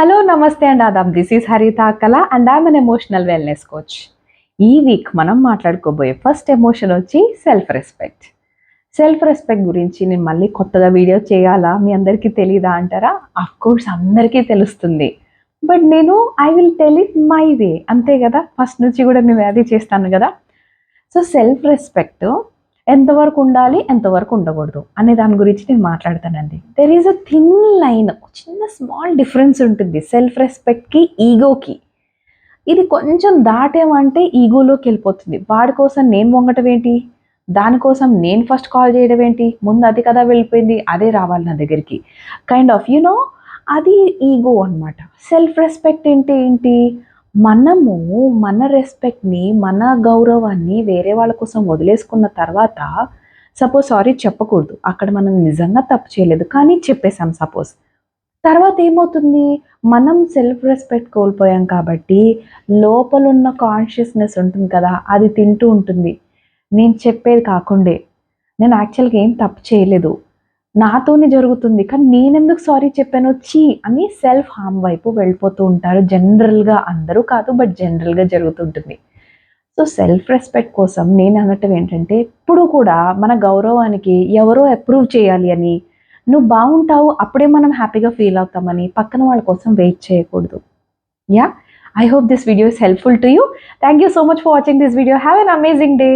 Hello నమస్తే and Aadab. This is హరిత కళ and I'm an emotional wellness coach. ఈ వీక్ మనం మాట్లాడుకోబోయే ఫస్ట్ ఎమోషన్ వచ్చి సెల్ఫ్ రెస్పెక్ట్. సెల్ఫ్ రెస్పెక్ట్ గురించి నేను మళ్ళీ కొత్తగా వీడియో చేయాలా, మీ అందరికీ తెలీదా అంటారా? అఫ్ కోర్స్ అందరికీ తెలుస్తుంది. బట్ నేను I will tell it my way, అంతే కదా. ఫస్ట్ నుంచి కూడా నేను అది చేస్తాను కదా. సో సెల్ఫ్ రెస్పెక్ట్ ఎంతవరకు ఉండాలి, ఎంతవరకు ఉండకూడదు అనే దాని గురించి నేను మాట్లాడతానండి. There is a thin line, చిన్న స్మాల్ డిఫరెన్స్ ఉంటుంది సెల్ఫ్ రెస్పెక్ట్కి, ఈగోకి. ఇది కొంచెం దాటేమంటే ఈగోలోకి వెళ్ళిపోతుంది. వాడి కోసం నేను వంగటం ఏంటి, దానికోసం నేను ఫస్ట్ కాల్ చేయడం ఏంటి, ముందు అది కదా వెళ్ళిపోయింది, అదే రావాలి నా దగ్గరికి, కైండ్ ఆఫ్ యునో, అది ఈగో అనమాట. సెల్ఫ్ రెస్పెక్ట్ ఏంటి ఏంటి మనము మన రెస్పెక్ట్ని, మన గౌరవాన్ని వేరే వాళ్ళ కోసం వదిలేసుకున్న తర్వాత, సపోజ్ సారీ చెప్పకూడదు, అక్కడ మనం నిజంగా తప్పు చేయలేదు కానీ చెప్పేశాం సపోజ్. తర్వాత ఏమవుతుంది, మనం సెల్ఫ్ రెస్పెక్ట్ కోల్పోయాం కాబట్టి లోపలున్న కాన్షియస్నెస్ ఉంటుంది కదా, అది తింటూ ఉంటుంది. నేను చెప్పేది కాకుండే, నేను యాక్చువల్గా ఏం తప్పు చేయలేదు, నాతోనే జరుగుతుంది కానీ నేనెందుకు సారీ చెప్పాను చీ అని సెల్ఫ్ హార్మ్ వైపు వెళ్ళిపోతూ ఉంటారు. జనరల్గా అందరూ కాదు, బట్ జనరల్గా జరుగుతుంటుంది. సో సెల్ఫ్ రెస్పెక్ట్ కోసం నేను అనటం ఏంటంటే, ఎప్పుడు కూడా మన గౌరవానికి ఎవరో అప్రూవ్ చేయాలి అని, నువ్వు బాగుంటావు అప్పుడే మనం హ్యాపీగా ఫీల్ అవుతామని పక్కన వాళ్ళ కోసం వెయిట్ చేయకూడదు. Yeah, I hope this video is helpful to you. Thank you so much for watching this video. Have an amazing day.